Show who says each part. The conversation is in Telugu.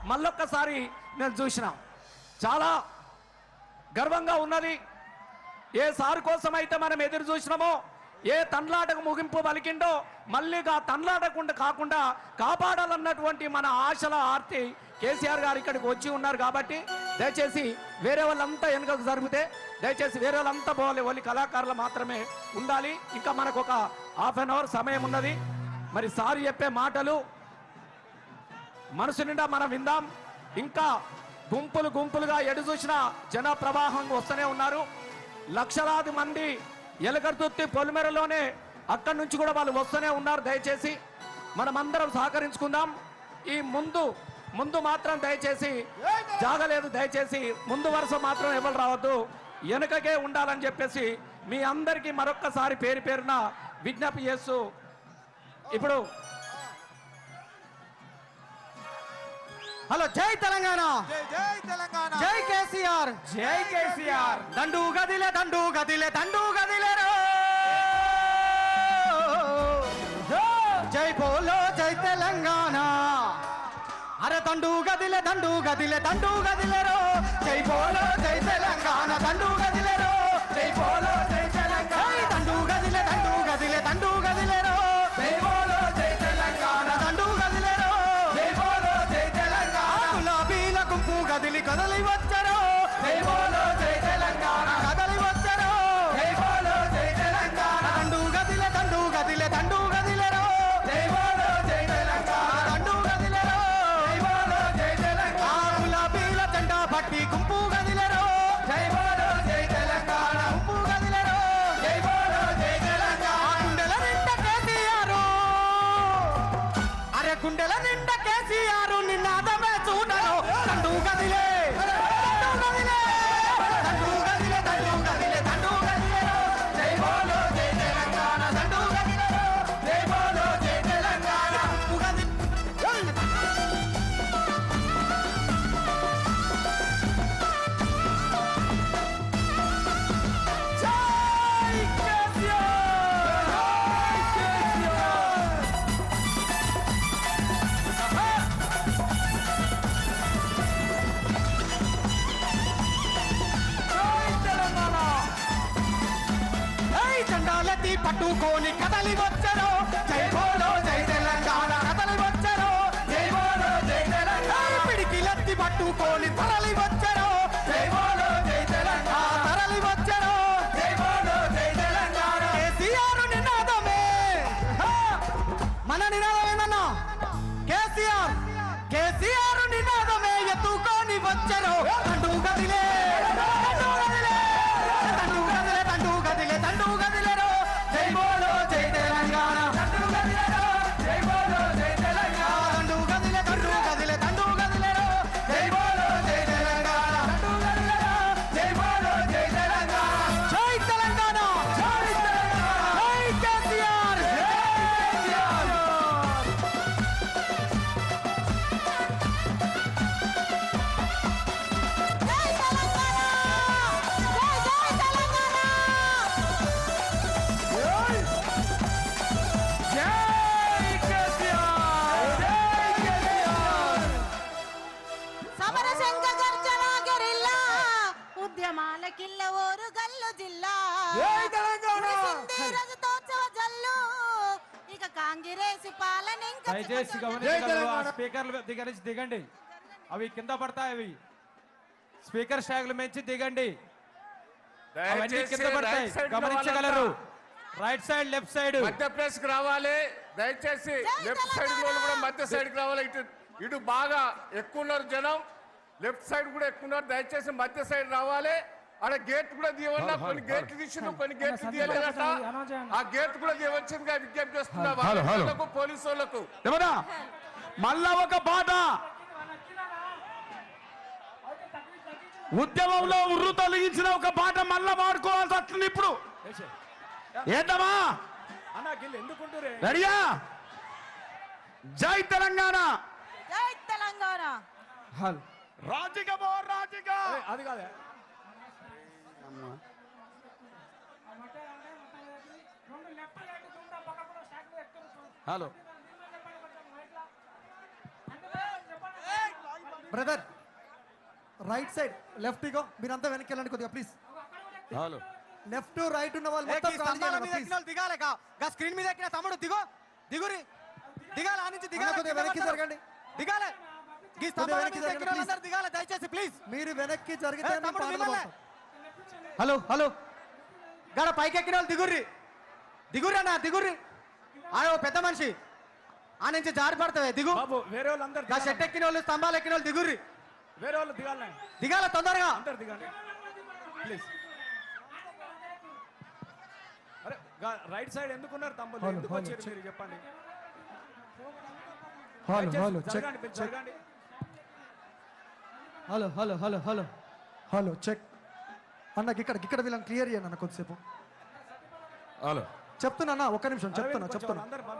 Speaker 1: మళ్ళొక్కసారి నేను చూసిన చాలా గర్వంగా ఉన్నది. ఏ సార్ కోసం అయితే మనం ఎదురు చూసినామో, ఏ తండ్లాటకు ముగింపు పలికిండో మళ్ళీ ఆ తండ్లాటకుండా కాకుండా కాపాడాలన్నటువంటి మన ఆశల ఆర్తి కేసీఆర్ గారు ఇక్కడికి వచ్చి ఉన్నారు. కాబట్టి దయచేసి వేరే వాళ్ళంతా వెనుకకు జరిగితే దయచేసి వేరే వాళ్ళంతా పోవాలి, ఓన్లీ కళాకారులు మాత్రమే ఉండాలి. ఇంకా మనకు ఒక హాఫ్ అన్ అవర్ సమయం ఉన్నది. మరి సార్ చెప్పే మాటలు మనసు నిండా మనం విందాం. ఇంకా గుంపులు గుంపులుగా ఎటు చూసినా జన ప్రవాహం వస్తూనే ఉన్నారు. లక్షలాది మంది ఎలగర్దుర్తి పొలిమేరలోనే అక్కడి నుంచి కూడా వాళ్ళు వస్తూనే ఉన్నారు. దయచేసి మనమందరం సహకరించుకుందాం. ఈ ముందు మాత్రం దయచేసి జాగలేదు, దయచేసి ముందు వరుస మాత్రం ఎవరు రావద్దు, వెనుకకే ఉండాలని చెప్పేసి మీ అందరికీ మరొక్కసారి పేరు పేరున విజ్ఞప్తి చేస్తూ ఇప్పుడు
Speaker 2: హలో, జై తెలంగాణ,
Speaker 3: జై తెలంగాణ,
Speaker 2: జై కేసీఆర్,
Speaker 1: జై కేసీఆర్.
Speaker 2: దండు గదిలే దండు గదిలే దండు గదిలేరో, జై బోలో జై తెలంగాణ. అరే దండు గదిలే దండు గదిలే దండు గదిలేరో, జై బోలో జై తెలంగాణ. దండు గదిలేరో, జై బోలో జై తెలంగాణ. దండు గదిలే దండు గదిలే దండు గదిలేరో, జై బోలో జై తెలంగాణ. దండు గదిలేరో, జై బోలో జై తెలంగాణ. గులాబీల గుంపు గదిలి కదలి వచ్చారో, జై బోలో జై తెలంగాణ. కదలి వచ్చారో, జై బోలో జై తెలంగాణ. దండు గదిలే దండు గదిలే దండు గదిలేరో, జై బోలో జై తెలంగాణ. దండు గదిలేరో, జై బోలో జై తెలంగాణ. గులాబీల జెండా పట్టి గుంపు గదిలేరో, జై బోలో జై తెలంగాణ. గుంపు గదిలేరో, జై బోలో జై తెలంగాణ. గుండెల నిండా కేసీఆర్, అరే గుండెల నిండా కేసీఆర్ నినాదమే చూడరు. దండు గదిలే దండు గదిలే దండు గదిలే దండు గదిలే దండు గదిలేరో, జై బోలో జై తెలంగాణ. దండు గదిలేరో, జై బోలో జై తెలంగాణ. గుంపు గది జై కేసీఆర్, జెండాలెత్తి పట్టుకొని కదలి వచ్చారో, జై బోలో జై తెలంగాణ. కదలి వచ్చారో, జై బోలో జై తెలంగాణ. పిడికిలెత్తి పట్టుకొని తరలి వచ్చారో, జై బోలో జై తెలంగాణ. తరలి వచ్చారో, జై బోలో జై తెలంగాణ. కేసీఆర్ నినాదమే మన నినాదం ఏందన్నా? కేసీఆర్ కేసీఆర్ నినాదమే ఎత్తుకొని వచ్చారో. దండు గదిలే దండు గదిలే దండు గదిలే దండు గదిలే దండు గదిలేరో, జై బోలో జై తెలంగాణ. దండు గదిలేరో, జై బోలో జై తెలంగాణ. దండు గదిలే దండు గదిలే దండు గదిలేరో, జై బోలో జై తెలంగాణ. దండు గదిలేరో, జై బోలో జై తెలంగాణ. జై తెలంగాణ, జై తెలంగాణ. జై కేసీఆర్, జై కేసీఆర్.
Speaker 4: సమరశంఖ గర్జన గెరిల్లా ఉద్యమాలకిల్ల ఓరు గల్లు జిల్లా. కురిసింది రజతోత్సవ జల్లు, ఇక కాంగ్రెస్ పాలన ఇంకా
Speaker 5: దయచేసి గమనించగలరు. ఆ స్పీకర్లు దగ్గర నుంచి దిగండి, అవి కింద పడతాయి. అవి స్పీకర్ స్టాగ్ల నుంచి దిగండి, అవన్నీ కింద పడతాయి. గమనించగలరు. రైట్ సైడ్ లెఫ్ట్ సైడ్
Speaker 3: మధ్య ప్లేస్ కి రావాలి. దయచేసి లెఫ్ట్ సైడ్ లో కూడా మధ్య సైడ్ కి రావాలి. ఇటు బాగా ఎక్కువ ఉన్నారు జనం, లెఫ్ట్ సైడ్ కూడా ఎక్కువ ఉన్నారు. దయచేసి మధ్య సైడ్ రావాలి. ఆడ గేట్ కూడా తీయవన్నా, కొన్ని గేట్లు తీసిన కొన్ని గేట్లు తీయలేదట. ఆ గేట్ కూడా తీయవచ్చిందిగా విజ్ఞప్తి చేస్తున్నా పోలీసు వాళ్ళకు.
Speaker 1: మళ్ళా ఒక పాట ఉద్యమంలో ఉర్రు తొలగించిన ఒక పాట మళ్ళా వాడుకోవాల్సి వస్తుంది. ఇప్పుడు ఏంటమ్మా రెడీయా? జై తెలంగాణ,
Speaker 4: జై తెలంగాణ.
Speaker 1: రాజిక రాజిక. అది కాదే hello
Speaker 2: brother right side left ఇగో మీరంతా వెనక్కి వెళ్ళండి కొద్దిగా ప్లీజ్
Speaker 3: హలో
Speaker 2: లెఫ్ట్ రైట్ ఉన్న వాళ్ళు మొత్తం ఖాళీ చేయండి, please.
Speaker 5: దిగాలి స్క్రీన్ మీద ఎక్కిన తమ్ముడు దిగురి దిగాలి ఆ నుంచి
Speaker 2: అన్న, కొద్దిగా వెనక్కి జరగండి.
Speaker 5: దిగాలి ఈ స్తంభాల
Speaker 2: వెనక్కి
Speaker 5: మీద ఎక్కిన
Speaker 2: జరగండి,
Speaker 5: వాళ్ళందరూ దిగాలి దయచేసి ప్లీజ్
Speaker 2: మీరు వెనక్కి జరిగితే మేము
Speaker 5: తమ్ముడు
Speaker 2: పాటలు
Speaker 5: మిమ్మల్నే.
Speaker 2: పాడతాం.
Speaker 5: హలో గడ పైకి ఎక్కిన వాళ్ళు దిగుర్రి అన్న దిగుర్రి ఆయో పెద్ద మనిషి ఆ నుంచి జారి పడతావే దిగు
Speaker 1: బాబు వేరే వాళ్ళందరూ
Speaker 5: ఆ షెట్ ఎక్కిన వాళ్ళు స్తంభాలు ఎక్కిన వాళ్ళు దిగుర్రి
Speaker 1: వేరే వాళ్ళు దిగాలి
Speaker 5: దిగాల తొందరగా
Speaker 1: అందరు దిగండి ప్లీజ్. అరే రైట్ సైడ్ ఎందుకున్నారు తమ్ముళ్ళు
Speaker 2: హలో,
Speaker 1: ఎందుకు
Speaker 2: హలో,
Speaker 1: వచ్చారు
Speaker 2: చెక్.
Speaker 1: మీరు చెప్పండి.
Speaker 2: హలో
Speaker 1: దయచేసి
Speaker 2: హలో చెక్
Speaker 1: జరగండి, మీరు జరగండి.
Speaker 2: హలో చెక్ అన్నకి ఇక్కడ వీళ్ళని క్లియర్ చేయండి అన్న కొద్దిసేపు
Speaker 3: హలో
Speaker 2: చెప్తున్నా అన్న, ఒక్క నిమిషం
Speaker 1: అరవింద్
Speaker 2: చెప్తున్నా
Speaker 1: కొంచెం
Speaker 2: చెప్తున్నా
Speaker 1: అందరు